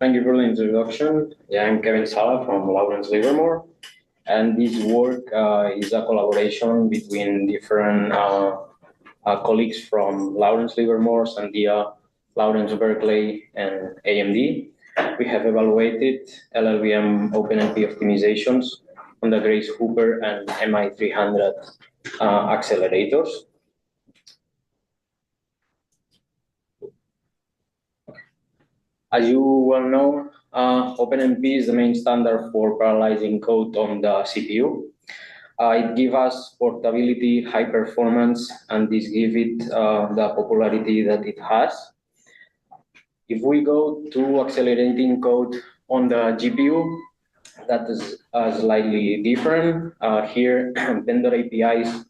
Thank you for the introduction. Yeah, I'm Kevin Sala from Lawrence Livermore, and this work is a collaboration between different colleagues from Lawrence Livermore, Sandia, Lawrence Berkeley, and AMD. We have evaluated LLVM OpenMP optimizations on the Grace Hopper and MI300 accelerators. As you well know, OpenMP is the main standard for parallelizing code on the CPU. It gives us portability, high performance, and this gives it the popularity that it has. If we go to accelerating code on the GPU, that is slightly different. Here, vendor APIs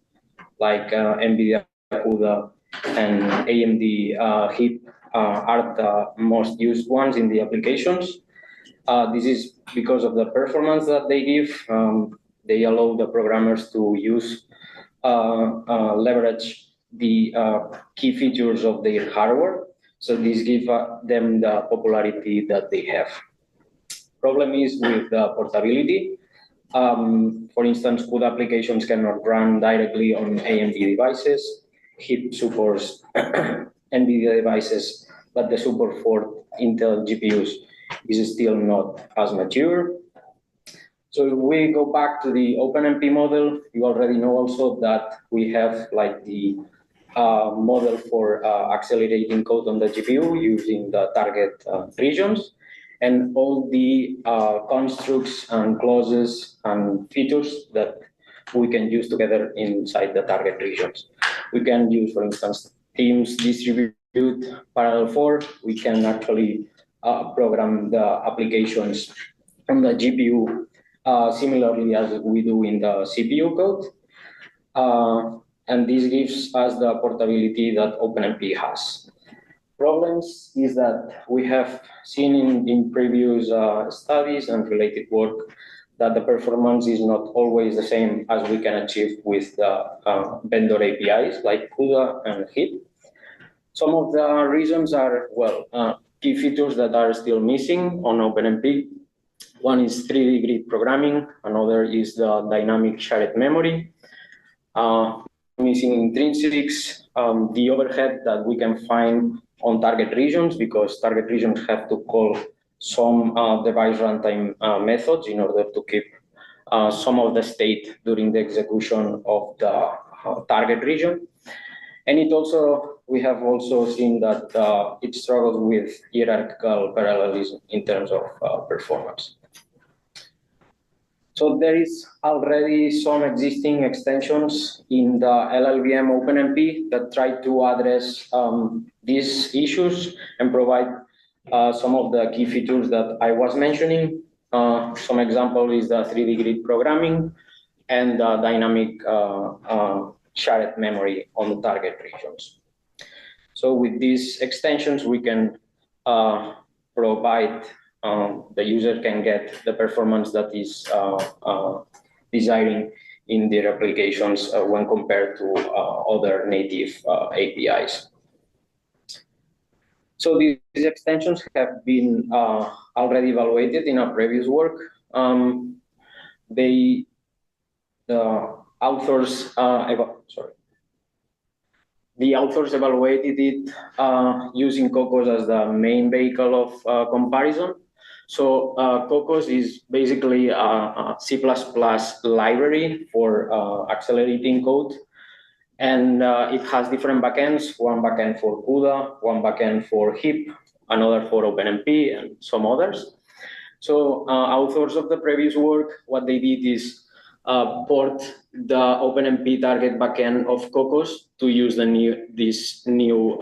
like NVIDIA CUDA and AMD HIP are the most used ones in the applications. This is because of the performance that they give. They allow the programmers to use, leverage the key features of their hardware. So this gives them the popularity that they have. Problem is with the portability. For instance, CUDA applications cannot run directly on AMD devices. HIP supports NVIDIA devices, but the support for Intel GPUs is still not as mature. So if we go back to the OpenMP model, you already know also that we have like the model for accelerating code on the GPU using the target regions, and all the constructs and clauses and features that we can use together inside the target regions. We can use, for instance, teams distribute parallel for. We can actually program the applications on the GPU similarly as we do in the CPU code. And this gives us the portability that OpenMP has. Problems is that we have seen in previous studies and related work that the performance is not always the same as we can achieve with the vendor APIs like CUDA and HIP. Some of the reasons are, well, key features that are still missing on OpenMP. One is 3D grid programming, another is the dynamic shared memory. Missing intrinsics, the overhead that we can find on target regions, because target regions have to call some device runtime methods in order to keep some of the state during the execution of the target region. And it also, we have also seen that it struggles with hierarchical parallelism in terms of performance. So there is already some existing extensions in the LLVM OpenMP that try to address these issues and provide some of the key features that I was mentioning. Some example is the 3D grid programming and the dynamic shared memory on the target regions. So with these extensions, we can provide the user can get the performance that is desiring in their applications when compared to other native APIs. So these extensions have been already evaluated in our previous work. The authors evaluated it using Kokkos as the main vehicle of comparison. So Kokkos is basically a C++ library for accelerating code. And it has different backends, one backend for CUDA, one backend for HIP, another for OpenMP, and some others. So authors of the previous work, what they did is port the OpenMP target backend of Kokkos to use these new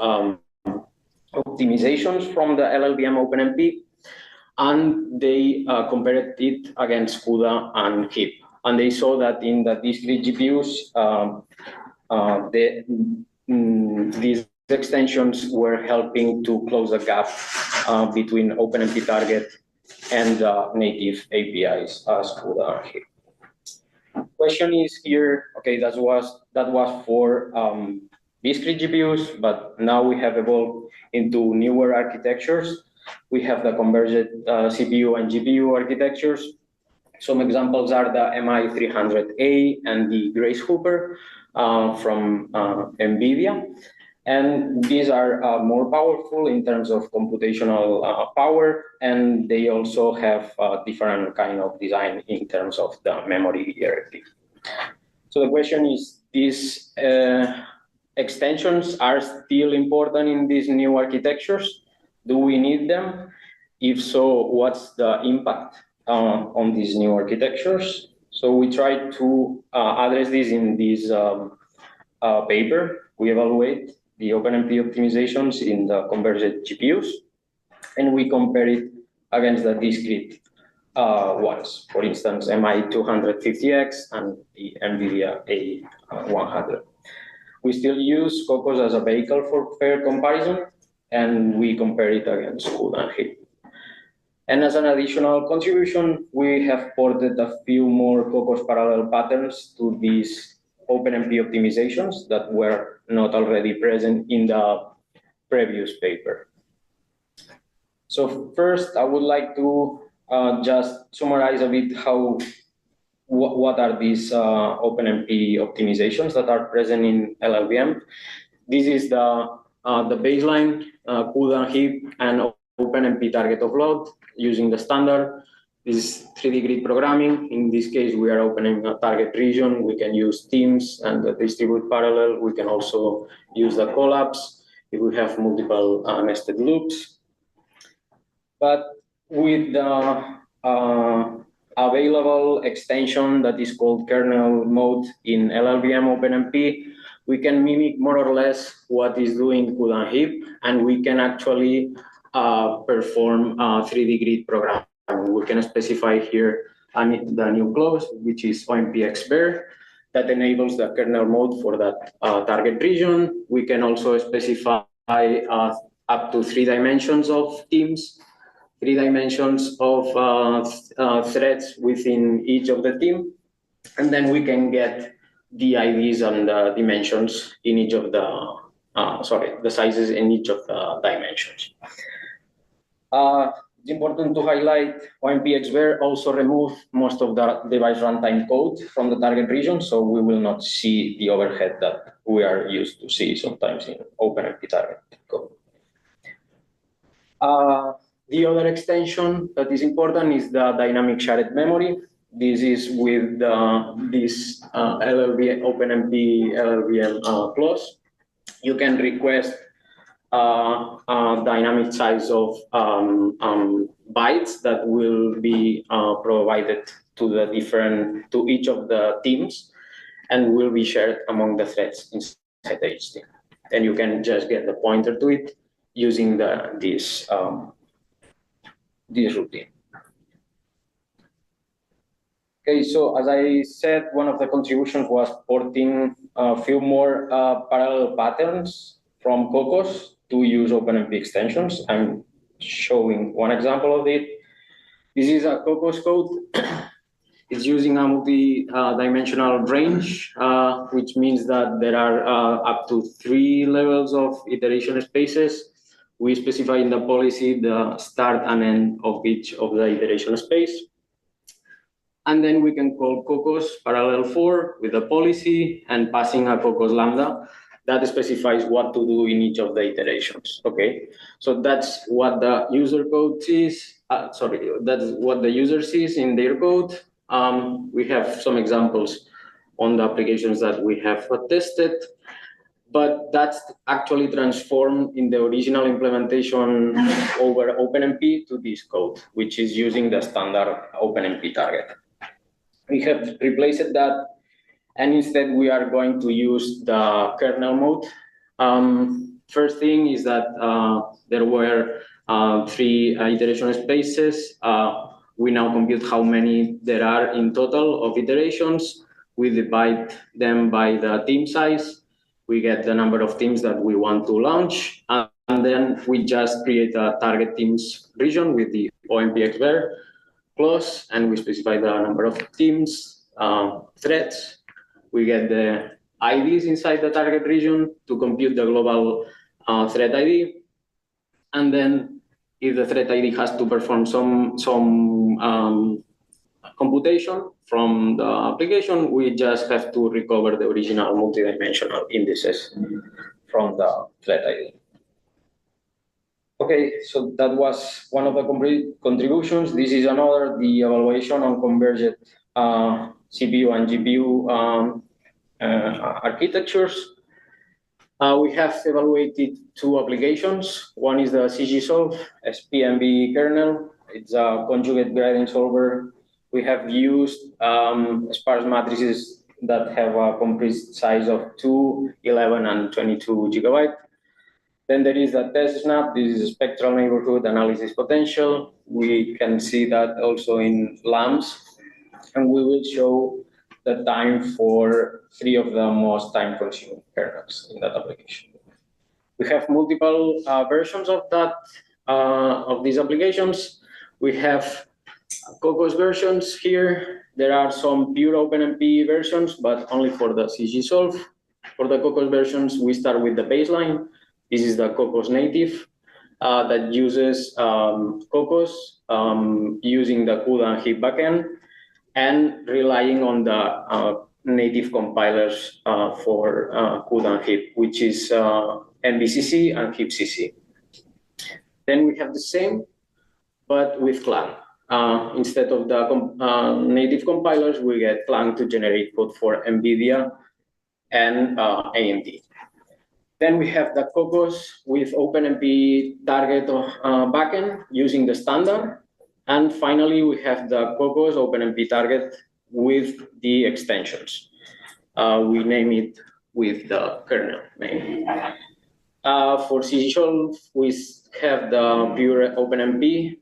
optimizations from the LLVM OpenMP, and they compared it against CUDA and HIP. And they saw that in the discrete GPUs, these extensions were helping to close the gap between OpenMP target and native APIs as CUDA and HIP. Question is here, okay, that was for discrete GPUs, but now we have evolved into newer architectures We have the converged CPU and GPU architectures. Some examples are the MI300A and the Grace Hopper from NVIDIA. And these are more powerful in terms of computational power, and they also have different kind of design in terms of the memory hierarchy. So the question is, these extensions are still important in these new architectures? Do we need them? If so, what's the impact on these new architectures? So we try to address this in this paper. We evaluate the OpenMP optimizations in the converged GPUs, and we compare it against the discrete ones. For instance, MI250X and the NVIDIA A100. We still use Kokkos as a vehicle for fair comparison, and we compare it against CUDA and HIP. And as an additional contribution, we have ported a few more Kokkos parallel patterns to these OpenMP optimizations that were not already present in the previous paper. So first, I would like to just summarize a bit what are these OpenMP optimizations that are present in LLVM. This is the baseline CUDA, HIP, and OpenMP target offload using the standard. This is 3D grid programming. In this case, we are opening a target region. We can use teams and distribute parallel. We can also use the collapse if we have multiple nested loops. But with the available extension that is called kernel mode in LLVM OpenMP, we can mimic more or less what is doing CUDA and HIP, and we can actually perform 3D grid programming. We can specify here the new clause, which is OMP that enables the kernel mode for that target region. We can also specify up to 3 dimensions of teams, 3 dimensions of threads within each of the team, and then we can get the IDs and the dimensions in each of the sizes in each of the dimensions. It's important to highlight OMP also remove most of the device runtime code from the target region, so we will not see the overhead that we are used to see sometimes in OpenMP target code. The other extension that is important is the dynamic shared memory. This is with this LLVM OpenMP LLVM clause. You can request dynamic size of bytes that will be provided to each of the teams and will be shared among the threads inside the HT. And you can just get the pointer to it using this routine. Okay, so as I said, one of the contributions was porting a few more parallel patterns from Kokkos to use OpenMP extensions. I'm showing one example of it. This is a Kokkos code. It's using a multi-dimensional range, which means that there are up to 3 levels of iteration spaces. We specify in the policy the start and end of each of the iteration space. And then we can call Kokkos parallel 4 with the policy and passing a Kokkos lambda that specifies what to do in each of the iterations. Okay, so that's what the user code sees. That's what the user sees in their code. We have some examples on the applications that we have tested, but that's actually transformed in the original implementation over OpenMP to this code, which is using the standard OpenMP target. We have replaced that, and instead we are going to use the kernel mode. First thing is that there were 3 iteration spaces. We now compute how many there are in total of iterations. We divide them by the team size. We get the number of teams that we want to launch, and then we just create a target teams region with the OMP clause, and we specify the number of teams, threads. We get the IDs inside the target region to compute the global thread ID, and then if the thread ID has to perform some computation from the application, we just have to recover the original multidimensional indices from the thread ID. Okay, so that was one of the contributions. This is another, the evaluation on converged CPU and GPU architectures. We have evaluated two applications. One is the CGSolve SPMB kernel. It's a conjugate gradient solver. We have used sparse matrices that have a compressed size of 2, 11, and 22 gigabyte. Then there is a test snap. This is spectral neighborhood analysis potential. We can see that also in LAMPS, and we will show the time for 3 of the most time-consuming kernels in that application. We have multiple versions of that of these applications. We have Kokkos versions here. There are some pure OpenMP versions, but only for the CGSolve. For the Kokkos versions, we start with the baseline. This is the Kokkos native that uses Kokkos using the CUDA and HIP backend and relying on the native compilers for CUDA and HIP, which is MVCC and HIPCC. Then we have the same, but with Clang. Instead of the native compilers, we get Clang to generate code for NVIDIA and AMD. Then we have the Kokkos with OpenMP target backend using the standard. And finally, we have the Kokkos OpenMP target with the extensions. We name it with the kernel name. For CGSolve, we have the pure OpenMP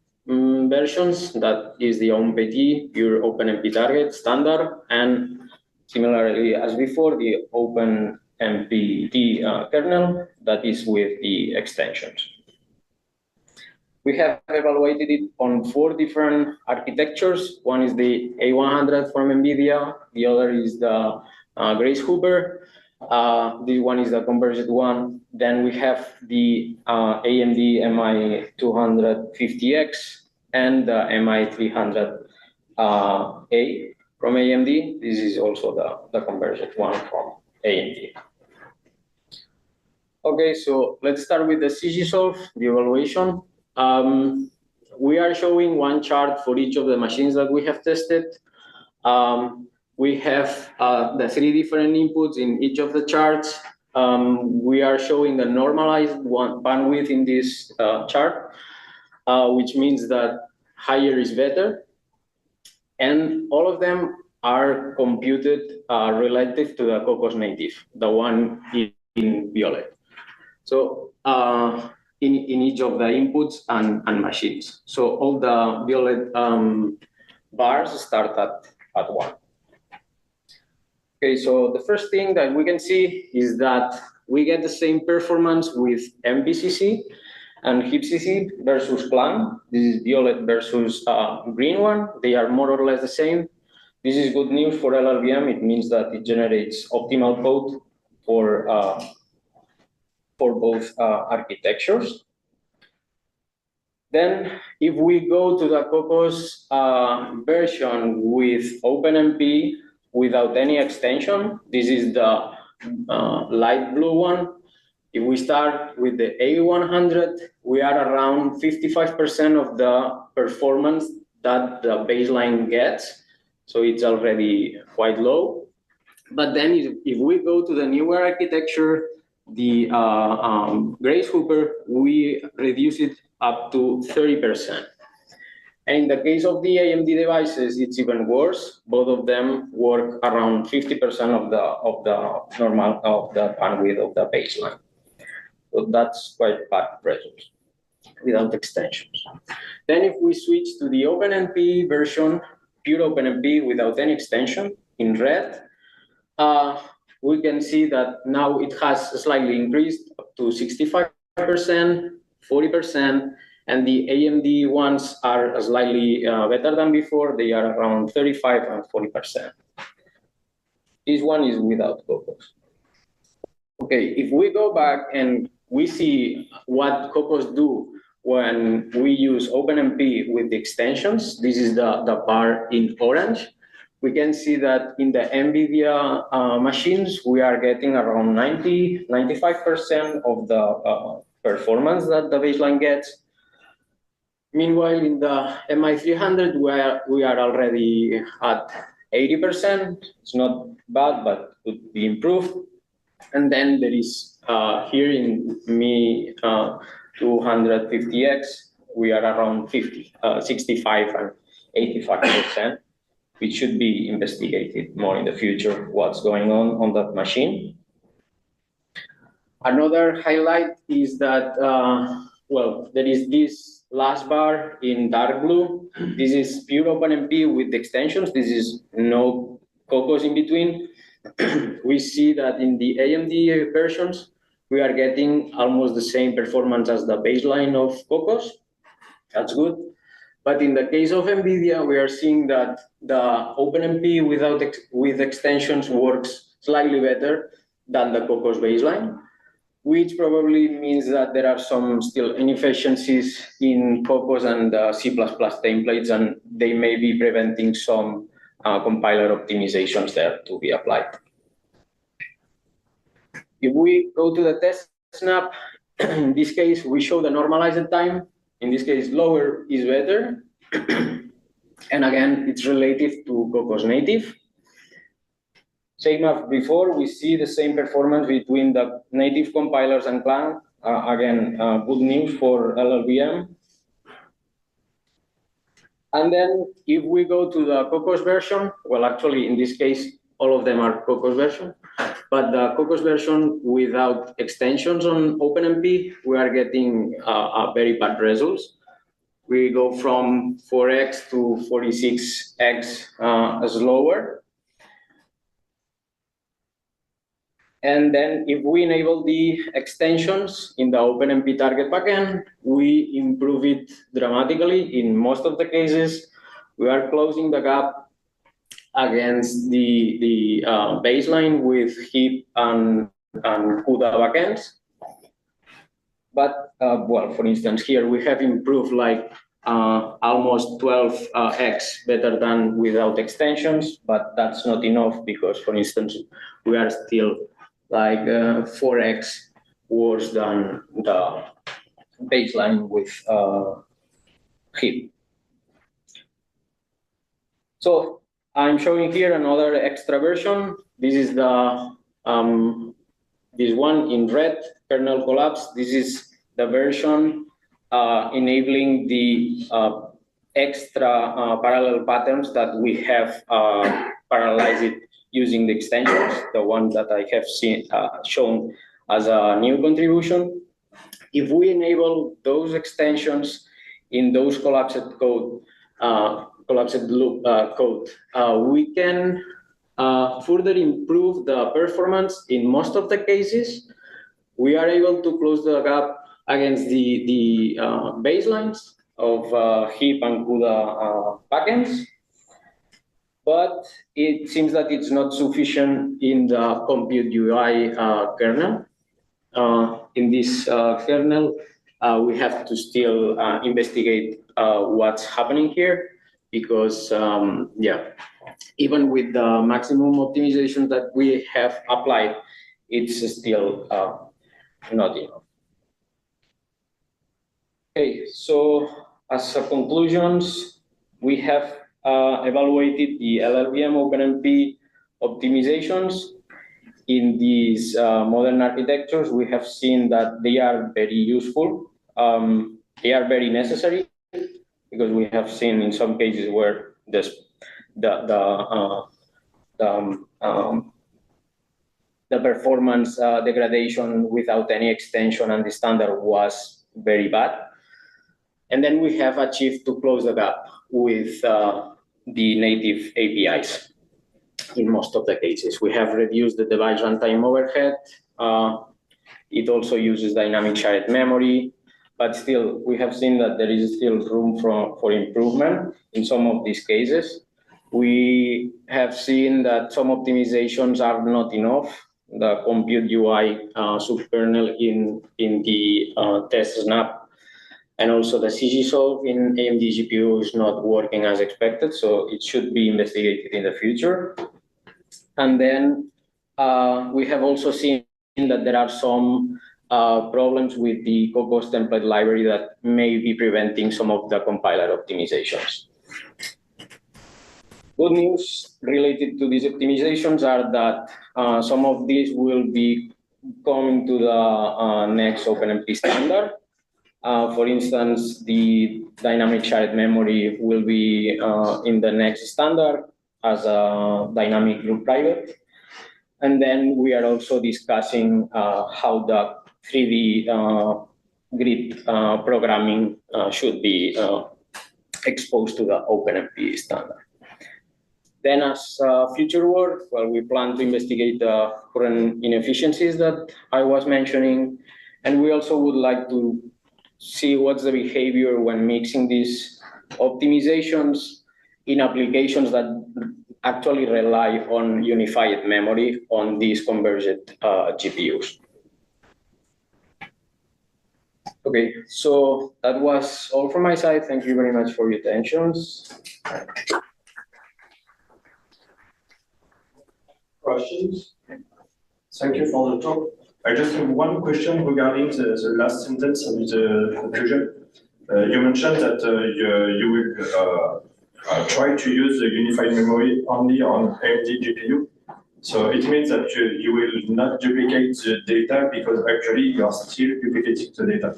versions. That is the OpenMP, pure OpenMP target standard, and similarly as before, the OpenMP kernel that is with the extensions. We have evaluated it on 4 different architectures. One is the A100 from NVIDIA. The other is the Grace Hopper. This one is the converged one. Then we have the AMD MI250X and the MI300A from AMD. This is also the converged one from AMD. Okay, so let's start with the CGSolve, the evaluation. We are showing one chart for each of the machines that we have tested. We have the 3 different inputs in each of the charts. We are showing the normalized bandwidth in this chart, which means that higher is better. And all of them are computed relative to the Kokkos native, the one in violet. So in each of the inputs and machines. So all the violet bars start at 1. Okay, so the first thing that we can see is that we get the same performance with MVCC and HIPCC versus Clang. This is violet versus green one. They are more or less the same. This is good news for LLVM. It means that it generates optimal code for both architectures. Then, if we go to the Kokkos version with OpenMP without any extension, this is the light blue one. If we start with the A100, we are around 55% of the performance that the baseline gets. So it's already quite low. But then if we go to the newer architecture, the Grace Hopper, we reduce it up to 30%. And in the case of the AMD devices, it's even worse. Both of them work around 50% of the bandwidth of the baseline. So that's quite bad results without extensions. Then if we switch to the OpenMP version, pure OpenMP without any extension in red, we can see that now it has slightly increased up to 65%, 40%, and the AMD ones are slightly better than before. They are around 35 and 40%. This one is without Kokkos. Okay, if we go back and we see what Kokkos do when we use OpenMP with the extensions, this is the bar in orange, we can see that in the NVIDIA machines, we are getting around 95% of the performance that the baseline gets. Meanwhile, in the MI300, we are already at 80%. It's not bad, but could be improved. And then there is here in Mi 250X, we are around 65 and 85%, which should be investigated more in the future, what's going on that machine. Another highlight is that, well, there is this last bar in dark blue. This is pure OpenMP with extensions. This is no Kokkos in between. We see that in the AMD versions, we are getting almost the same performance as the baseline of Kokkos. That's good. But in the case of NVIDIA, we are seeing that the OpenMP with extensions works slightly better than the Kokkos baseline, which probably means that there are some still inefficiencies in Kokkos and C++ templates, and they may be preventing some compiler optimizations there to be applied. If we go to the test snap, in this case, we show the normalized time. In this case, lower is better. And again, it's relative to Kokkos native. Same as before, we see the same performance between the native compilers and Clang. Again, good news for LLVM. And then if we go to the Kokkos version, well, actually, in this case, all of them are Kokkos version. But the Kokkos version without extensions on OpenMP, we are getting very bad results. We go from 4x to 46x slower. And then if we enable the extensions in the OpenMP target backend, we improve it dramatically. In most of the cases, we are closing the gap against the baseline with HEAP and CUDA backends. But, well, for instance, here we have improved like almost 12x better than without extensions, but that's not enough because, for instance, we are still like 4x worse than the baseline with HEAP. So I'm showing here another extra version. This is the this one in red, kernel collapse. This is the version enabling the extra parallel patterns that we have parallelized using the extensions, the one that I have seen shown as a new contribution. If we enable those extensions in those collapsed code, collapsed loop code, we can further improve the performance. In most of the cases, we are able to close the gap against the baselines of HEAP and CUDA backends. But it seems that it's not sufficient in the compute UI kernel. In this kernel, we have to still investigate what's happening here because, yeah, even with the maximum optimization that we have applied, it's still not enough. Okay, so as a conclusions, we have evaluated the LLVM OpenMP optimizations in these modern architectures. We have seen that they are very useful. They are very necessary because we have seen in some cases where the performance degradation without any extension and the standard was very bad. And then we have achieved to close the gap with the native APIs in most of the cases. We have reduced the device runtime overhead. It also uses dynamic shared memory, but still we have seen that there is still room for improvement in some of these cases. We have seen that some optimizations are not enough. The compute UI subkernel in the test snap And also the CG solve in AMD GPU is not working as expected, so it should be investigated in the future. And then we have also seen that there are some problems with the Kokkos template library that may be preventing some of the compiler optimizations. Good news related to these optimizations are that some of these will be coming to the next OpenMP standard. For instance, the dynamic shared memory will be in the next standard as a dynamic group private. And then we are also discussing how the 3D grid programming should be exposed to the OpenMP standard. Then as future work, well, we plan to investigate the current inefficiencies that I was mentioning. And we also would like to see what's the behavior when mixing these optimizations in applications that actually rely on unified memory on these converged GPUs. Okay, so that was all from my side. Thank you very much for your attention. Questions? Thank you for the talk. I just have one question regarding the last sentence of the conclusion. You mentioned that you will try to use the unified memory only on AMD GPU. So it means that you will not duplicate the data because actually you are still duplicating the data.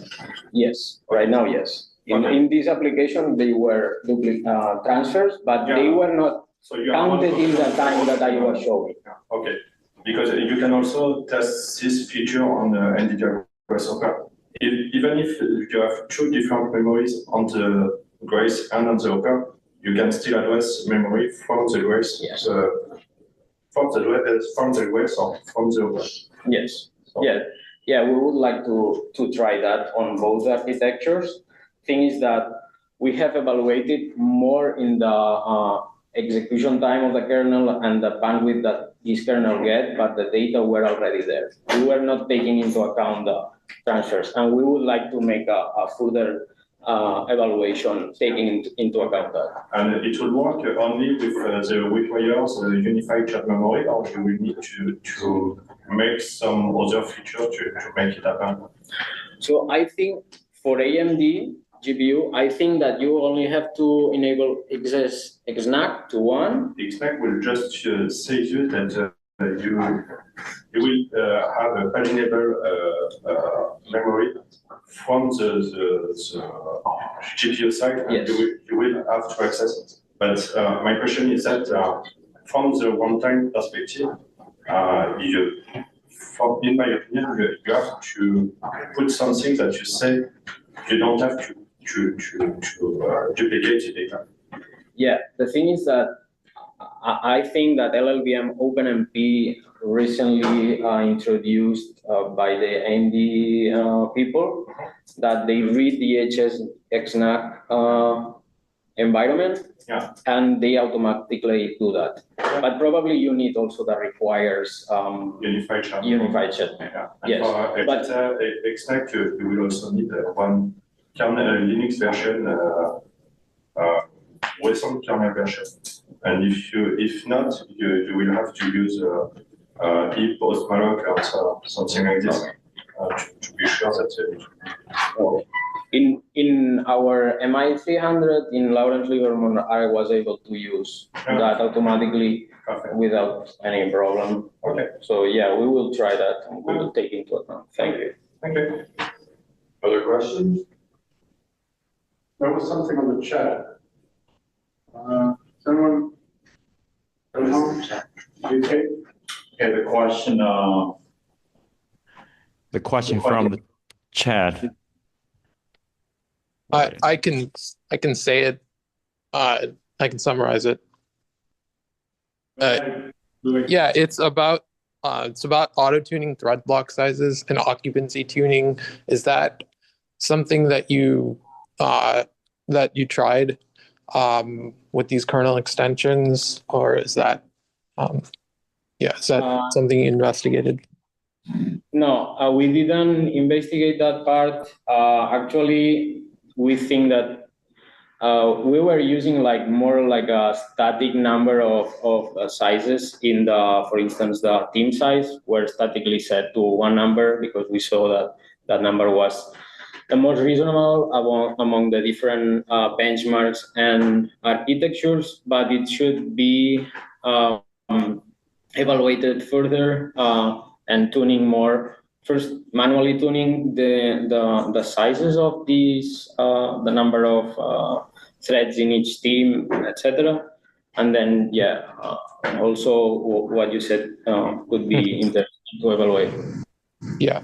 Yes, right now, yes. In this application, they were transfers, but they were not counted in the time that I was showing. Okay, because you can also test this feature on the NVIDIA Grace Hopper. Even if you have two different memories on the Grace and on the Hopper, you can still address memory from the Grace, yes. From the Grace or from the Hopper. Yes, so. Yeah, we would like to try that on both architectures. Thing is that we have evaluated more in the execution time of the kernel and the bandwidth that this kernel get, but the data were already there. We were not taking into account the transfers, and we would like to make a further evaluation taking into account that. And it will work only with the requires unified shared memory, or you will need to make some other feature to make it happen? So I think for AMD GPU, I think that you only have to enable XNAC to 1. XNAC will just say you that you will have a paginable memory from the GPU side, and yes. you will have to access it. But my question is that from the runtime perspective, in my opinion, you have to put something that you say you don't have to duplicate the data. Yeah, the thing is that I think that LLVM OpenMP recently introduced by the AMD people that they read the XNAC environment, yeah, and they automatically do that. Yeah. But probably you need also that requires unified chat. Yeah. Yes. But XNAC, you will also need one kernel Linux version, recent kernel version. And if not, you will have to use heap postmalloc or something like this to be sure that. Okay. In our MI300 in Lawrence Livermore, I was able to use that automatically without any problem. Okay. So yeah, we will try that and we will take into account. Thank you. Okay. Other questions? There was something on the chat. Someone? Okay. Yeah, the question from the chat. I can say it. I can summarize it. Yeah, it's about auto tuning thread block sizes and occupancy tuning. Is that something that you tried with these kernel extensions, or is that something you investigated? No, we didn't investigate that part. Actually, we think that we were using more like a static number of sizes in the, for instance, the team size were statically set to one number because we saw that that number was the most reasonable among the different benchmarks and architectures, but it should be evaluated further and tuning more. First, manually tuning the sizes of these, the number of threads in each team, etc. And then, also what you said could be interesting to evaluate. Yeah,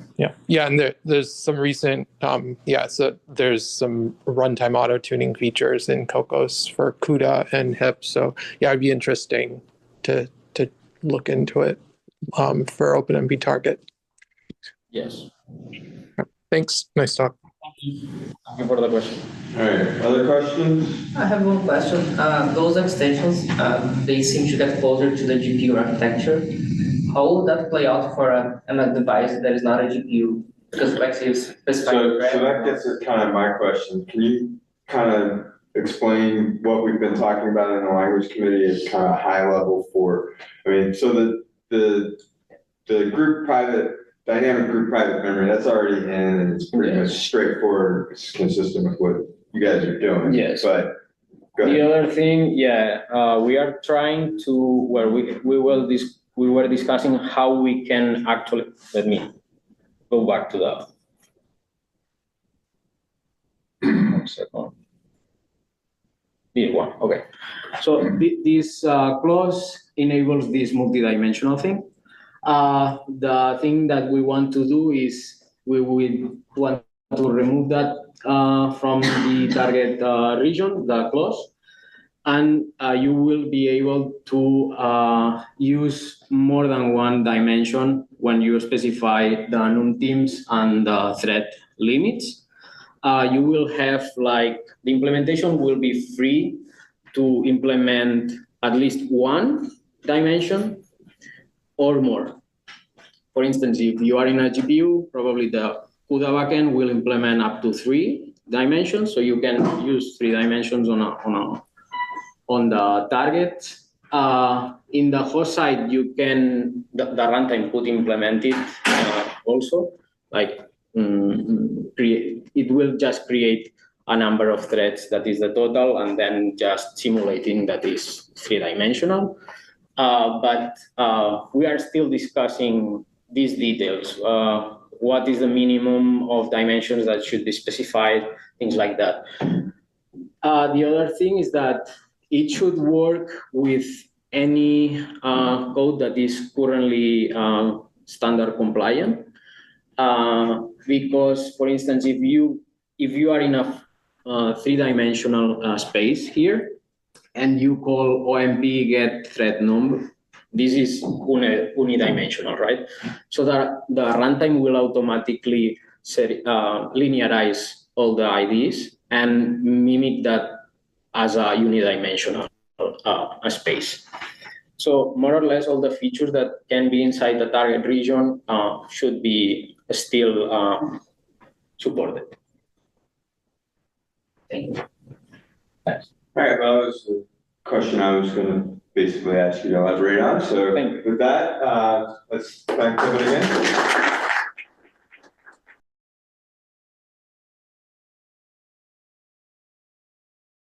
and there's some recent, so there's some runtime auto tuning features in Kokkos for CUDA and HIP. So yeah, it'd be interesting to look into it for OpenMP target. Yes. Thanks. Nice talk. Thank you for the question. All right, other questions? I have one question. Those extensions, they seem to get closer to the GPU architecture. How will that play out for a device that is not a GPU? Because like you specified. So that gets at kind of my question. Can you kind of explain what we've been talking about in the language committee at kind of high level for, I mean, so the group private, dynamic group private memory, that's already in and it's pretty much straightforward. It's consistent with what you guys are doing. Yes. But the other thing, we are trying to, where we were discussing how we can actually, let me go back to the, 1 second. This one, okay. So this clause enables this multidimensional thing. The thing that we want to do is we will want to remove that from the target region, the clause, and you will be able to use more than one dimension when you specify the num teams and the thread limits. You will have the implementation will be free to implement at least one dimension or more. For instance, if you are in a GPU, probably the CUDA backend will implement up to 3 dimensions, so you can use 3 dimensions on the target. In the host side, you can the runtime could implement it also. It will just create a number of threads that is the total, and then just simulating that is 3-dimensional. But we are still discussing these details. What is the minimum of dimensions that should be specified, things like that. The other thing is that it should work with any code that is currently standard compliant. Because, for instance, if you are in a 3-dimensional space here, and you call OMP get thread num, this is unidimensional, right? So that the runtime will automatically linearize all the IDs and mimic that as a unidimensional space. So more or less all the features that can be inside the target region should be still supported. Thank you. Thanks. All right, well, that was the question I was going to basically ask you to elaborate on. So with that, let's thank everybody again.